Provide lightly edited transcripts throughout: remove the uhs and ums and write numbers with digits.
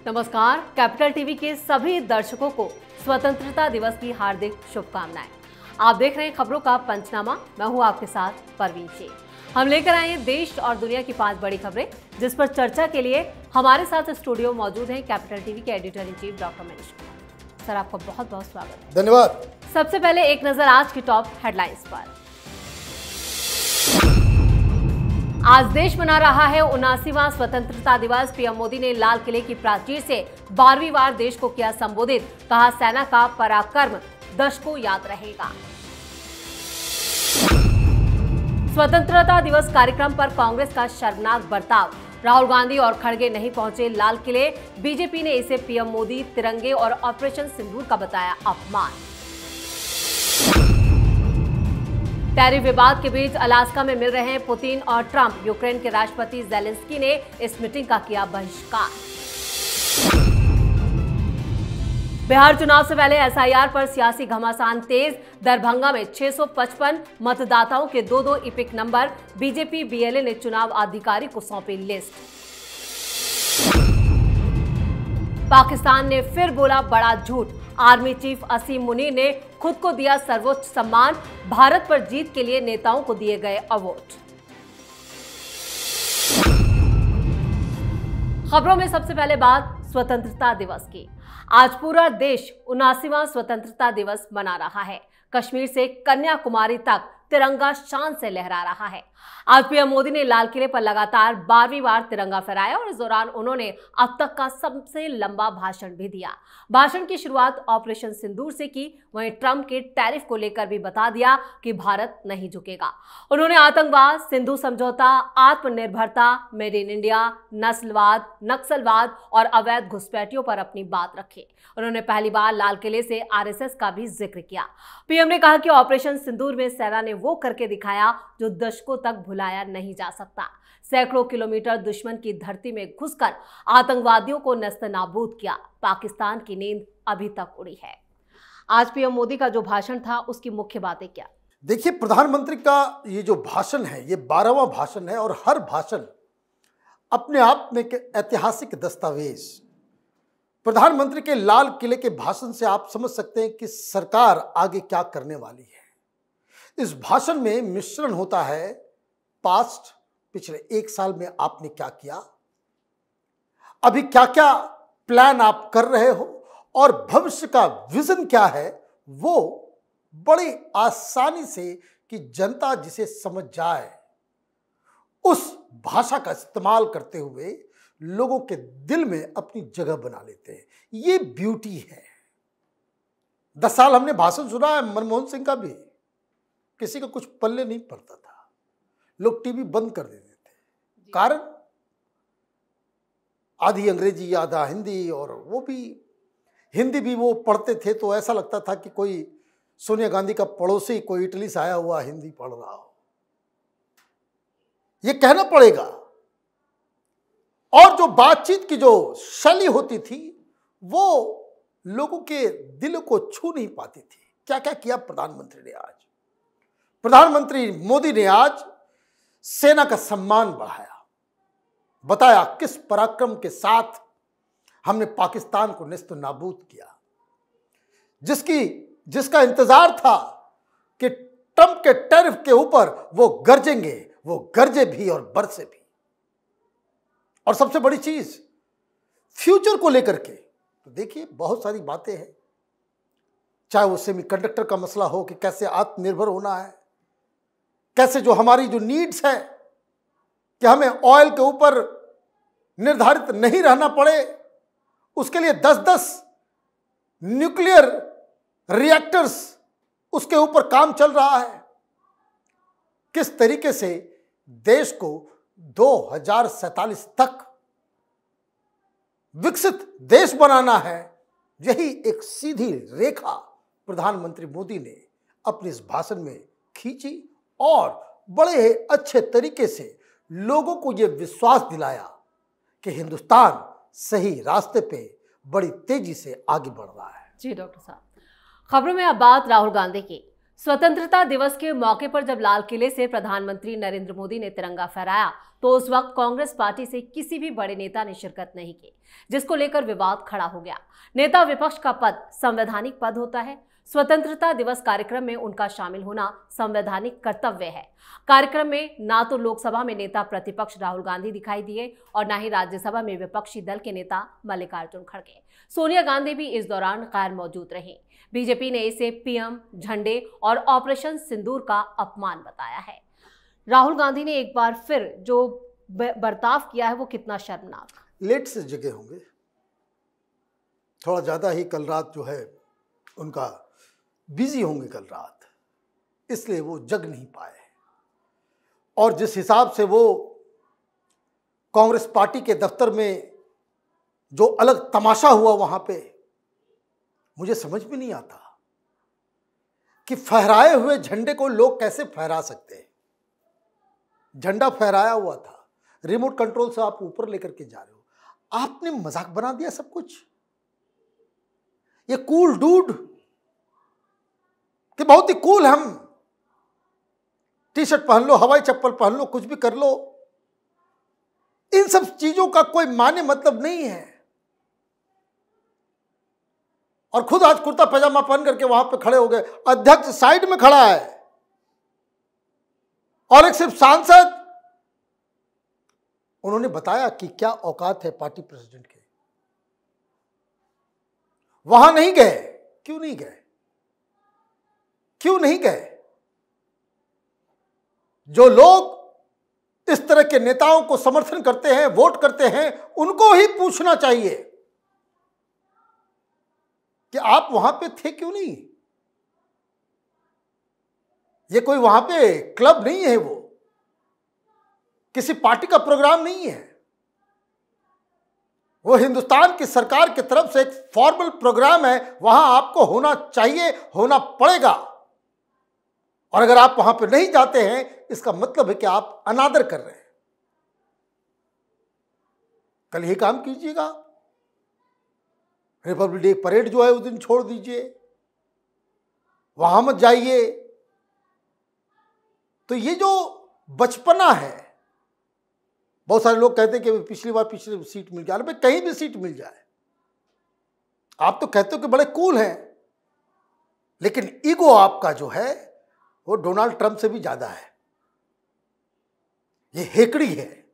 नमस्कार। Capital TV के सभी दर्शकों को स्वतंत्रता दिवस की हार्दिक शुभकामनाएं। आप देख रहे हैं खबरों का पंचनामा। मैं हूं आपके साथ परवीन शेख। हम लेकर आए हैं देश और दुनिया की 5 बड़ी खबरें, जिस पर चर्चा के लिए हमारे साथ स्टूडियो मौजूद हैं कैपिटल टीवी के editor in chief doctor Manish Kumar. Sir, आपका बहुत बहुत स्वागत है। धन्यवाद। सबसे पहले एक नजर आज की टॉप हेडलाइंस पर। आज देश मना रहा है 79वां स्वतंत्रता दिवस। पीएम मोदी ने लाल किले की प्राचीर से 12वीं बार देश को किया संबोधित। कहा, सेना का पराक्रम दशकों याद रहेगा। स्वतंत्रता दिवस कार्यक्रम पर कांग्रेस का शर्मनाक बर्ताव। राहुल गांधी और खड़गे नहीं पहुंचे लाल किले। बीजेपी ने इसे पीएम मोदी, तिरंगे और ऑपरेशन सिंदूर का बताया अपमान। टैरिफ विवाद के बीच अलास्का में मिल रहे हैं पुतिन और ट्रंप। यूक्रेन के राष्ट्रपति ज़ेलेंस्की ने इस मीटिंग का किया बहिष्कार। बिहार चुनाव से पहले एसआईआर पर सियासी घमासान तेज। दरभंगा में 655 मतदाताओं के 2-2 इपिक नंबर। बीजेपी बीएलए ने चुनाव अधिकारी को सौंपी लिस्ट। पाकिस्तान ने फिर बोला बड़ा झूठ। आर्मी चीफ असीम मुनीर ने खुद को दिया सर्वोच्च सम्मान। भारत पर जीत के लिए नेताओं को दिए गए अवार्ड। खबरों में सबसे पहले बात स्वतंत्रता दिवस की। आज पूरा देश 79वां स्वतंत्रता दिवस मना रहा है। कश्मीर से कन्याकुमारी तक तिरंगा शान से लहरा रहा है। आज पीएम मोदी ने लाल किले पर लगातार 12वीं बार तिरंगा फहराया और इस दौरान उन्होंने अब तक का सबसे लंबा भाषण भी दिया। भाषण की शुरुआत ऑपरेशन सिंदूर से की। वहीं ट्रंप के टैरिफ को लेकर भी बता दिया कि भारत नहीं झुकेगा। उन्होंने आतंकवाद, सिंधु समझौता, आत्मनिर्भरता, मेड इन इंडिया, नस्लवाद, नक्सलवाद और अवैध घुसपैठियों पर अपनी बात रखी। उन्होंने पहली बार लाल किले से आरएसएस का भी जिक्र किया। पीएम ने कहा कि ऑपरेशन सिंदूर में सेना ने वो करके दिखाया जो दशकों तक भुलाया नहीं जा सकता। सैकड़ों किलोमीटर दुश्मन की धरती में घुसकर आतंकवादियों को नस्तनाबूद किया। पाकिस्तान की नींद अभी तक उड़ी है। आज पीएम मोदी का जो भाषण था, उसकी मुख्य बातें क्या? देखिए, प्रधानमंत्री का ये जो भाषण है, ये 12वां भाषण है और हर भाषण अपने आप में एक ऐतिहासिक दस्तावेज। प्रधानमंत्री के लाल किले के भाषण से आप समझ सकते हैं कि सरकार आगे क्या करने वाली है। इस भाषण में मिश्रण होता है पास्ट, पिछले 1 साल में आपने क्या किया, अभी क्या क्या प्लान आप कर रहे हो और भविष्य का विजन क्या है, वो बड़ी आसानी से कि जनता जिसे समझ जाए उस भाषा का इस्तेमाल करते हुए लोगों के दिल में अपनी जगह बना लेते हैं। ये ब्यूटी है। 10 साल हमने भाषण सुना है मनमोहन सिंह का भी, किसी का कुछ पल्ले नहीं पड़ता था। लोग टीवी बंद कर देते थे। कारण आधी अंग्रेजी आधा हिंदी, और वो भी हिंदी भी वो पढ़ते थे तो ऐसा लगता था कि कोई सोनिया गांधी का पड़ोसी कोई इटली से आया हुआ हिंदी पढ़ रहा हो। ये कहना पड़ेगा। और जो बातचीत की जो शैली होती थी वो लोगों के दिल को छू नहीं पाती थी। क्या क्या किया प्रधानमंत्री ने आज? प्रधानमंत्री मोदी ने आज सेना का सम्मान बढ़ाया, बताया किस पराक्रम के साथ हमने पाकिस्तान को नेस्तनाबूद किया। जिसका इंतजार था कि ट्रंप के टैरिफ के ऊपर वो गरजेंगे, वो गरजे भी और बरसे भी। और सबसे बड़ी चीज फ्यूचर को लेकर के, तो देखिए बहुत सारी बातें हैं। चाहे वो सेमीकंडक्टर का मसला हो कि कैसे आत्मनिर्भर होना है, कैसे जो हमारी जो नीड्स है कि हमें ऑयल के ऊपर निर्धारित नहीं रहना पड़े, उसके लिए 10-10 न्यूक्लियर रिएक्टर्स उसके ऊपर काम चल रहा है। किस तरीके से देश को 2047 तक विकसित देश बनाना है, यही एक सीधी रेखा प्रधानमंत्री मोदी ने अपने इस भाषण में खींची और बड़े अच्छे तरीके से लोगों को यह विश्वास दिलाया कि हिंदुस्तान सही रास्ते पे बड़ी तेजी से आगे बढ़ रहा है। जी डॉक्टर साहब, खबरों में अब बात राहुल गांधी की। स्वतंत्रता दिवस के मौके पर जब लाल किले से प्रधानमंत्री नरेंद्र मोदी ने तिरंगा फहराया तो उस वक्त कांग्रेस पार्टी से किसी भी बड़े नेता ने शिरकत नहीं की, जिसको लेकर विवाद खड़ा हो गया। नेता विपक्ष का पद संवैधानिक पद होता है। स्वतंत्रता दिवस कार्यक्रम में उनका शामिल होना संवैधानिक कर्तव्य है। कार्यक्रम में ना तो लोकसभा में नेता प्रतिपक्ष राहुल गांधी दिखाई दिए और ना ही राज्यसभा में विपक्षी दल के नेता मल्लिकार्जुन खड़गे। सोनिया गांधी भी इस दौरान गैर मौजूद रहीं। बीजेपी ने इसे पीएम, झंडे और ऑपरेशन सिंदूर का अपमान बताया है। राहुल गांधी ने एक बार फिर जो बर्ताव किया है वो कितना शर्मनाक। लेट से जगे होंगे, थोड़ा ज़्यादा ही कल रात जो है उनका बिजी होंगे कल रात, इसलिए वो जग नहीं पाए। और जिस हिसाब से वो कांग्रेस पार्टी के दफ्तर में जो अलग तमाशा हुआ वहां पे, मुझे समझ में नहीं आता कि फहराए हुए झंडे को लोग कैसे फहरा सकते हैं। झंडा फहराया हुआ था, रिमोट कंट्रोल से आप ऊपर लेकर के जा रहे हो, आपने मजाक बना दिया सब कुछ। ये कूल डूड कि बहुत ही कूल, हम टी शर्ट पहन लो, हवाई चप्पल पहन लो, कुछ भी कर लो, इन सब चीजों का कोई माने मतलब नहीं है। और खुद आज कुर्ता पैजामा पहन करके वहां पे खड़े हो गए। अध्यक्ष साइड में खड़ा है और एक सिर्फ सांसद, उन्होंने बताया कि क्या औकात है पार्टी प्रेसिडेंट के। वहां नहीं गए। क्यों नहीं गए? क्यों नहीं गए? जो लोग इस तरह के नेताओं को समर्थन करते हैं, वोट करते हैं, उनको ही पूछना चाहिए कि आप वहां पे थे क्यों नहीं। ये कोई वहां पे क्लब नहीं है, वो किसी पार्टी का प्रोग्राम नहीं है, वो हिंदुस्तान की सरकार की तरफ से एक फॉर्मल प्रोग्राम है। वहां आपको होना चाहिए, होना पड़ेगा। और अगर आप वहां पे नहीं जाते हैं, इसका मतलब है कि आप अनादर कर रहे हैं। कल ही काम कीजिएगा। रिपब्लिक डे परेड जो है उस दिन छोड़ दीजिए, वहां मत जाइए। तो ये जो बचपना है, बहुत सारे लोग कहते हैं कि पिछली बार पिछली सीट मिल जाए। भाई कहीं भी सीट मिल जाए, आप तो कहते हो कि बड़े कूल हैं, लेकिन ईगो आपका जो है वो डोनाल्ड ट्रंप से भी ज्यादा है। ये हेकड़ी है,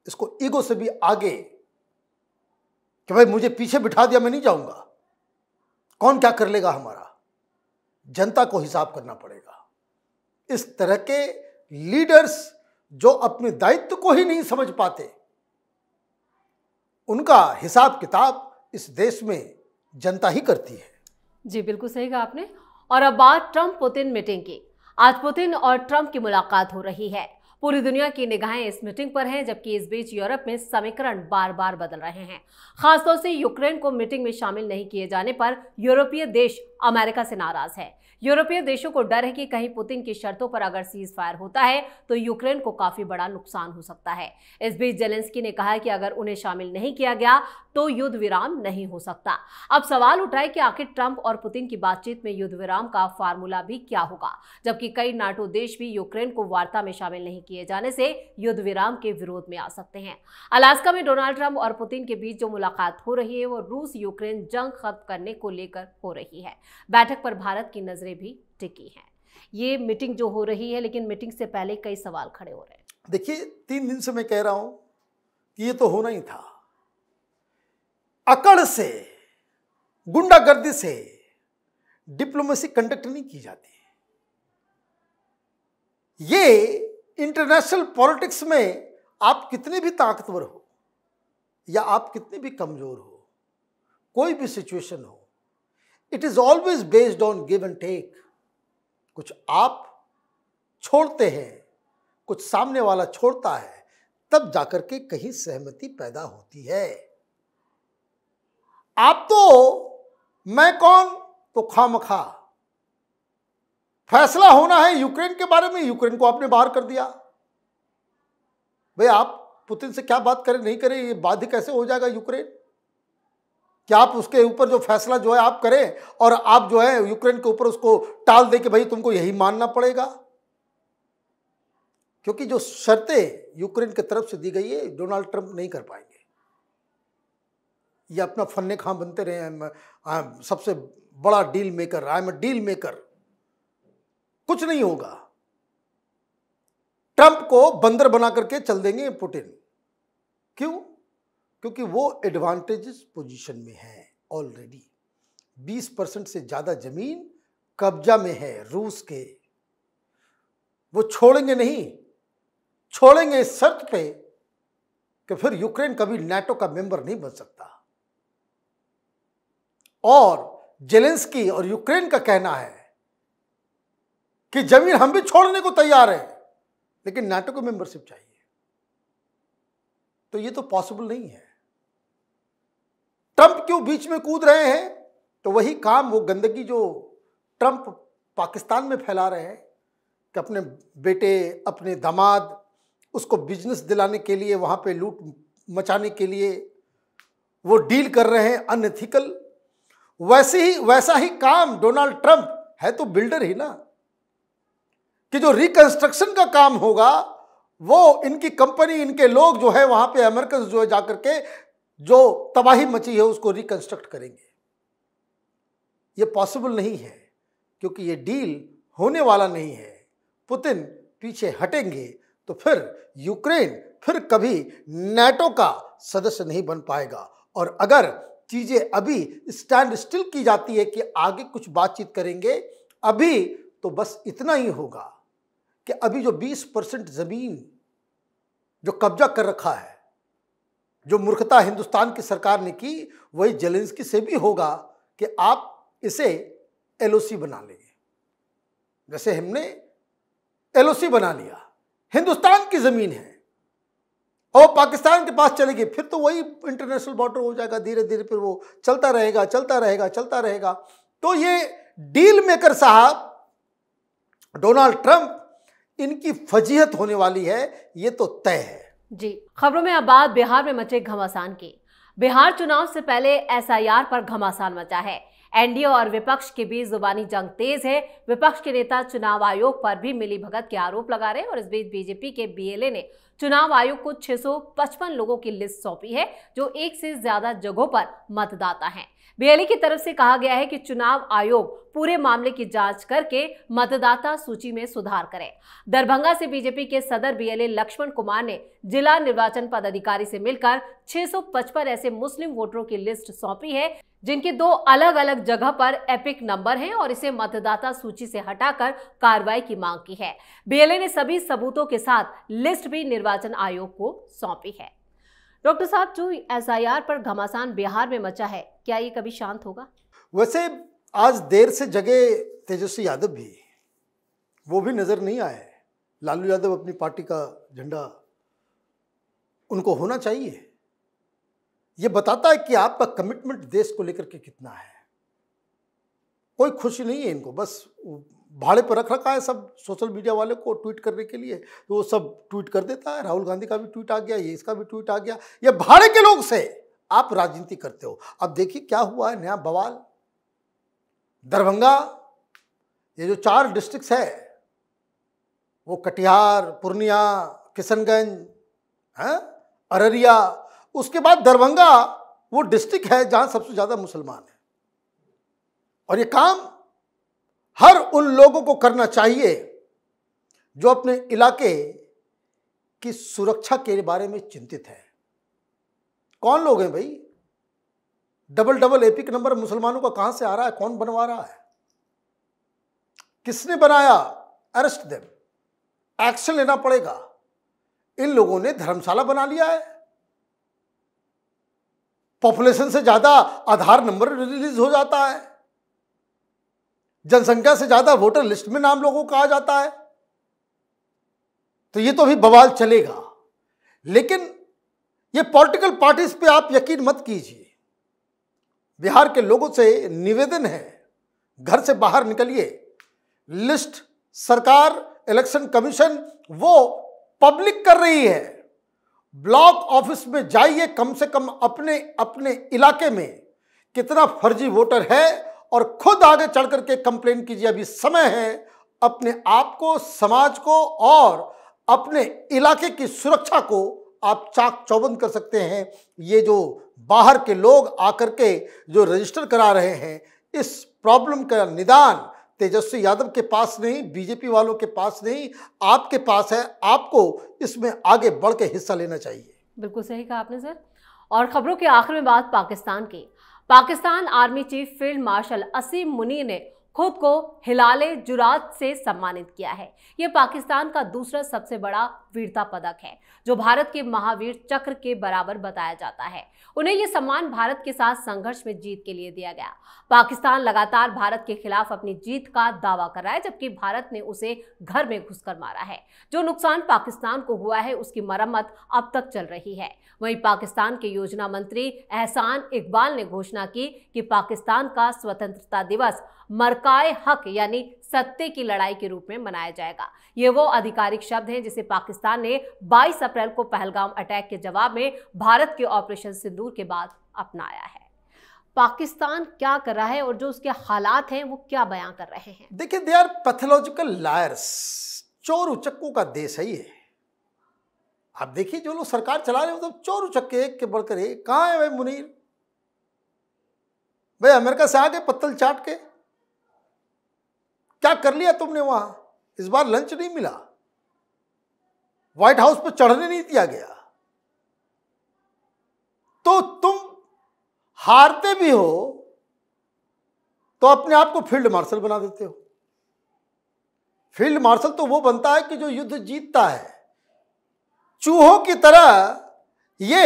इसको ईगो से भी आगे कि भाई मुझे पीछे बिठा दिया, मैं नहीं जाऊंगा, कौन क्या कर लेगा हमारा, जनता को हिसाब करना पड़ेगा। इस तरह के लीडर्स जो अपने दायित्व को ही नहीं समझ पाते, उनका हिसाब किताब इस देश में जनता ही करती है। जी बिल्कुल सही कहा आपने। और अब बात ट्रंप पुतिन मीटिंग की। आज पुतिन और ट्रंप की मुलाकात हो रही है। पूरी दुनिया की निगाहें इस मीटिंग पर हैं, जबकि इस बीच यूरोप में समीकरण बार बार बदल रहे हैं। खासतौर से यूक्रेन को मीटिंग में शामिल नहीं किए जाने पर यूरोपीय देश अमेरिका से नाराज है। यूरोपीय देशों को डर है कि कहीं पुतिन की शर्तों पर अगर सीज फायर होता है तो यूक्रेन को काफी बड़ा नुकसान हो सकता है। इस बीच जेलेंस्की ने कहा है कि अगर उन्हें शामिल नहीं किया गया तो युद्ध विराम नहीं हो सकता। अब सवाल उठा है कि आखिर ट्रंप और पुतिन की बातचीत में युद्ध विराम का फार्मूला भी क्या होगा, जबकि कई नाटो देश भी यूक्रेन को वार्ता में शामिल नहीं किए जाने से युद्ध विराम के विरोध में आ सकते हैं। अलास्का में डोनाल्ड ट्रंप और पुतिन के बीच जो मुलाकात हो रही है वो रूस यूक्रेन जंग खत्म करने को लेकर हो रही है। बैठक पर भारत की नजरें भी टिकी हैं। ये मीटिंग जो हो रही है, लेकिन मीटिंग से पहले कई सवाल खड़े हो रहे हैं। देखिए, 3 दिन से मैं कह रहा हूं कि ये तो होना ही था। अकड़ से, गुंडागर्दी से डिप्लोमेसी कंडक्ट नहीं की जाती। ये इंटरनेशनल पॉलिटिक्स में आप कितने भी ताकतवर हो या आप कितने भी कमजोर हो, कोई भी सिचुएशन हो, it is always based on give and take. कुछ आप छोड़ते हैं, कुछ सामने वाला छोड़ता है, तब जाकर के कहीं सहमति पैदा होती है। आप तो मैं कौन तो खामखा फैसला होना है यूक्रेन के बारे में, यूक्रेन को आपने बाहर कर दिया। भाई आप पुतिन से क्या बात करें नहीं करें, ये बाध्य कैसे हो जाएगा यूक्रेन? क्या आप उसके ऊपर जो फैसला जो है आप करें और आप जो है यूक्रेन के ऊपर उसको टाल दे कि भाई तुमको यही मानना पड़ेगा? क्योंकि जो शर्तें यूक्रेन की तरफ से दी गई है डोनाल्ड ट्रंप नहीं कर पाएंगे। ये अपना फन्ने खां बनते रहे, सबसे बड़ा deal maker, I am a deal maker. कुछ नहीं होगा। ट्रंप को बंदर बना करके चल देंगे पुतिन। क्यों? क्योंकि वो एडवांटेजेस पोजीशन में है ऑलरेडी। 20% से ज्यादा जमीन कब्जा में है रूस के। वो छोड़ेंगे नहीं, छोड़ेंगे इस शर्त पे कि फिर यूक्रेन कभी नाटो का मेंबर नहीं बन सकता। और जेलेंस्की और यूक्रेन का कहना है कि जमीन हम भी छोड़ने को तैयार हैं, लेकिन नाटो को मेंबरशिप चाहिए। तो ये तो पॉसिबल नहीं है। ट्रंप क्यों बीच में कूद रहे हैं? तो वही काम, वो गंदगी जो ट्रंप पाकिस्तान में फैला रहे हैं कि अपने बेटे, अपने दामाद, उसको बिजनेस दिलाने के लिए, वहां पे लूट मचाने के लिए वो डील कर रहे हैं अनएथिकल। वैसा ही काम डोनाल्ड ट्रंप है, तो बिल्डर ही ना, कि जो रिकंस्ट्रक्शन का काम होगा वो इनकी कंपनी, इनके लोग जो है वहां पे अमेरिकन जो है जाकर के जो तबाही मची है उसको रिकंस्ट्रक्ट करेंगे। ये पॉसिबल नहीं है, क्योंकि ये डील होने वाला नहीं है। पुतिन पीछे हटेंगे तो फिर यूक्रेन फिर कभी नाटो का सदस्य नहीं बन पाएगा। और अगर चीजें अभी स्टैंड स्टिल की जाती है कि आगे कुछ बातचीत करेंगे, अभी तो बस इतना ही होगा कि अभी जो 20% जमीन जो कब्जा कर रखा है, जो मूर्खता हिंदुस्तान की सरकार ने की, वही जेलेंस्की से भी होगा कि आप इसे एलओसी बना लेंगे। जैसे हमने एलओसी बना लिया, हिंदुस्तान की जमीन है और पाकिस्तान के पास चलेगी, फिर तो वही इंटरनेशनल बॉर्डर हो जाएगा। धीरे धीरे फिर वो चलता रहेगा, चलता रहेगा, चलता रहेगा। तो ये डील मेकर साहब डोनाल्ड ट्रंप, इनकी फजीहत होने वाली है, ये तो तय है। जी, खबरों में अब बात बिहार में मचे घमासान की। बिहार चुनाव से पहले एसआईआर पर घमासान मचा है। एनडीए और विपक्ष के बीच जुबानी जंग तेज है। विपक्ष के नेता चुनाव आयोग पर भी मिलीभगत के आरोप लगा रहे हैं और इस बीच बीजेपी के बीएलए ने चुनाव आयोग को 655 लोगों की लिस्ट सौंपी है, जो एक से ज्यादा जगहों पर मतदाता हैं। बीएलए की तरफ से कहा गया है कि चुनाव आयोग पूरे मामले की जांच करके मतदाता सूची में सुधार करे। दरभंगा से बीजेपी के सदर बीएलए लक्ष्मण कुमार ने जिला निर्वाचन पदाधिकारी से मिलकर 655 ऐसे मुस्लिम वोटरों की लिस्ट सौंपी है, जिनके 2 अलग अलग जगह पर एपिक नंबर हैं, और इसे मतदाता सूची से हटाकर कार्रवाई की मांग की है। बीएलए ने सभी सबूतों के साथ लिस्ट भी निर्वाचन आयोग को सौंपी है। डॉक्टर साहब, जो एसआईआर पर घमासान बिहार में मचा है, क्या ये कभी शांत होगा? वैसे आज देर से जगे तेजस्वी यादव भी, वो भी नजर नहीं आए। लालू यादव अपनी पार्टी का झंडा उनको होना चाहिए। ये बताता है कि आपका कमिटमेंट देश को लेकर के कितना है। कोई खुशी नहीं है इनको, बस भाड़े पर रख रखा है सब सोशल मीडिया वाले को ट्वीट करने के लिए, तो वो सब ट्वीट कर देता है। राहुल गांधी का भी ट्वीट आ गया, ये इसका भी ट्वीट आ गया। ये भाड़े के लोग से आप राजनीति करते हो। अब देखिए क्या हुआ है, नया बवाल। दरभंगा, ये जो 4 डिस्ट्रिक्ट्स है, वो कटिहार, पूर्णिया, किशनगंज, अररिया, उसके बाद दरभंगा वो डिस्ट्रिक्ट है जहां सबसे ज्यादा मुसलमान है। और ये काम हर उन लोगों को करना चाहिए जो अपने इलाके की सुरक्षा के बारे में चिंतित है। कौन लोग हैं भाई? डबल एपिक नंबर मुसलमानों का कहां से आ रहा है? कौन बनवा रहा है? किसने बनाया? अरेस्ट देम, एक्शन लेना पड़ेगा। इन लोगों ने धर्मशाला बना लिया है। पॉपुलेशन से ज्यादा आधार नंबर रिलीज हो जाता है, जनसंख्या से ज्यादा वोटर लिस्ट में नाम लोगों का आ जाता है। तो ये तो अभी बवाल चलेगा। लेकिन ये पॉलिटिकल पार्टीज पे आप यकीन मत कीजिए। बिहार के लोगों से निवेदन है, घर से बाहर निकलिए। लिस्ट सरकार, इलेक्शन कमीशन वो पब्लिक कर रही है। ब्लॉक ऑफिस में जाइए, कम से कम अपने अपने इलाके में कितना फर्जी वोटर है और खुद आगे चढ़ करके कंप्लेन कीजिए। अभी समय है अपने आप को, समाज को और अपने इलाके की सुरक्षा को आप चाक चौबंद कर सकते हैं। ये जो बाहर के लोग आकर के जो रजिस्टर करा रहे हैं, इस प्रॉब्लम का निदान तेजस्वी यादव के पास नहीं, बीजेपी वालों के पास नहीं, आपके पास है। आपको इसमें आगे बढ़ के हिस्सा लेना चाहिए। बिल्कुल सही कहा आपने सर। और खबरों के आखिर में बात पाकिस्तान की। Pakistan army chief field marshal Asim Munir ने खुद को हिलाले जुरात से सम्मानित किया है। यह पाकिस्तान का दूसरा सबसे बड़ा वीरता पदक है, जो भारत के महावीर चक्र के बराबर बताया जाता है। उन्हें यह सम्मान भारत के साथ संघर्ष में जीत के लिए दिया गया। पाकिस्तान लगातार भारत के खिलाफ अपनी जीत का दावा कर रहा है, जबकि भारत ने उसे घर में घुसकर मारा है। जो नुकसान पाकिस्तान को हुआ है, उसकी मरम्मत अब तक चल रही है। वहीं पाकिस्तान के योजना मंत्री एहसान इकबाल ने घोषणा की कि पाकिस्तान का स्वतंत्रता दिवस मरकाए हक यानी सत्य की लड़ाई के रूप में मनाया जाएगा। ये वो आधिकारिक शब्द हैं जिसे पाकिस्तान ने 22 अप्रैल को पहलगाम अटैक के जवाब में भारत के ऑपरेशन सिंदूर के बाद अपनाया है। पाकिस्तान क्या कर रहा है और जो उसके हालात हैं वो क्या बयां कर रहे हैं? देखिए, दे आर पैथोलॉजिकल लायर्स। चोर उचक्कों का देश है ये। आप देखिए, जो लोग सरकार चला रहे हैं मतलब चोर उचक्के एक के बढ़कर एक। कहाँ है भाई मुनीर? भाई अमेरिका से आके पत्तल चाट के क्या कर लिया तुमने वहां? इस बार लंच नहीं मिला, व्हाइट हाउस पर चढ़ने नहीं दिया गया, तो तुम हारते भी हो तो अपने आप को फील्ड मार्शल बना देते हो। फील्ड मार्शल तो वो बनता है कि जो युद्ध जीतता है। चूहों की तरह ये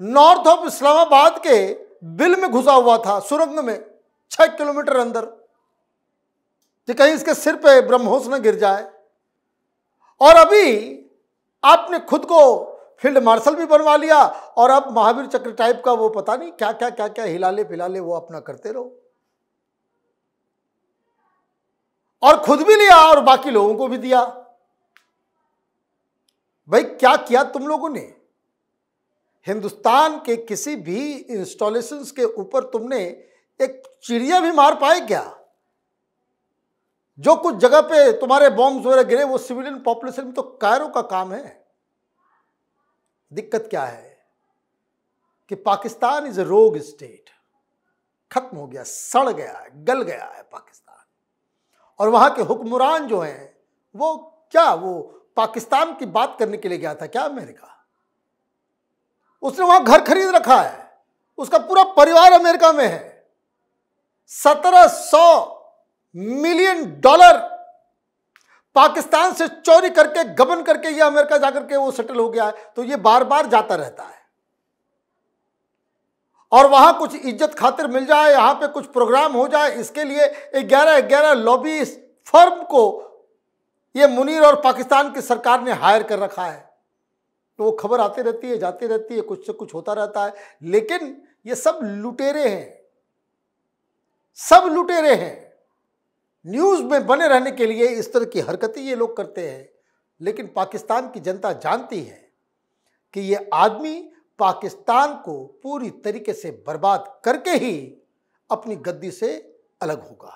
नॉर्थ ऑफ इस्लामाबाद के बिल में घुसा हुआ था, सुरंग में 6 किलोमीटर अंदर, कि कहीं इसके सिर पे ब्रह्मोस न गिर जाए। और अभी आपने खुद को फील्ड मार्शल भी बनवा लिया और अब महावीर चक्र टाइप का वो पता नहीं क्या क्या क्या क्या हिलाले फिलाले वो अपना करते रहो, और खुद भी लिया और बाकी लोगों को भी दिया। भाई क्या किया तुम लोगों ने? हिंदुस्तान के किसी भी इंस्टॉलेशंस के ऊपर तुमने एक चिड़िया भी मार पाए क्या? जो कुछ जगह पे तुम्हारे बॉम्ब्स वगैरह गिरे वो सिविलियन पॉपुलेशन में तो कायरों का काम है। दिक्कत क्या है कि पाकिस्तान इज ए रोग स्टेट। खत्म हो गया, सड़ गया है, गल गया है पाकिस्तान। और वहां के हुक्मरान जो हैं वो क्या, वो पाकिस्तान की बात करने के लिए गया था क्या अमेरिका? उसने वहां घर खरीद रखा है, उसका पूरा परिवार अमेरिका में है। 1700 मिलियन डॉलर पाकिस्तान से चोरी करके गबन करके ये अमेरिका जाकर के वो सेटल हो गया है। तो ये बार बार जाता रहता है और वहां कुछ इज्जत खातिर मिल जाए, यहां पे कुछ प्रोग्राम हो जाए, इसके लिए 11 लॉबी फर्म को ये मुनीर और पाकिस्तान की सरकार ने हायर कर रखा है। तो वो खबर आती रहती है, जाती रहती है, कुछ से कुछ होता रहता है। लेकिन ये सब लुटेरे हैं, सब लुटेरे हैं। न्यूज में बने रहने के लिए इस तरह की हरकतें ये लोग करते हैं। लेकिन पाकिस्तान की जनता जानती है कि ये आदमी पाकिस्तान को पूरी तरीके से बर्बाद करके ही अपनी गद्दी से अलग होगा।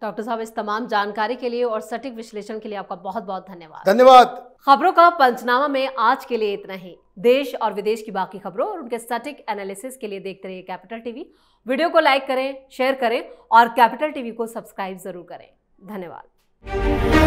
डॉक्टर साहब, इस तमाम जानकारी के लिए और सटीक विश्लेषण के लिए आपका बहुत बहुत धन्यवाद। धन्यवाद। खबरों का पंचनामा में आज के लिए इतना ही। देश और विदेश की बाकी खबरों और उनके सटीक एनालिसिस के लिए देखते रहिए कैपिटल टीवी। वीडियो को लाइक करें, शेयर करें और कैपिटल टीवी को सब्सक्राइब जरूर करें। धन्यवाद।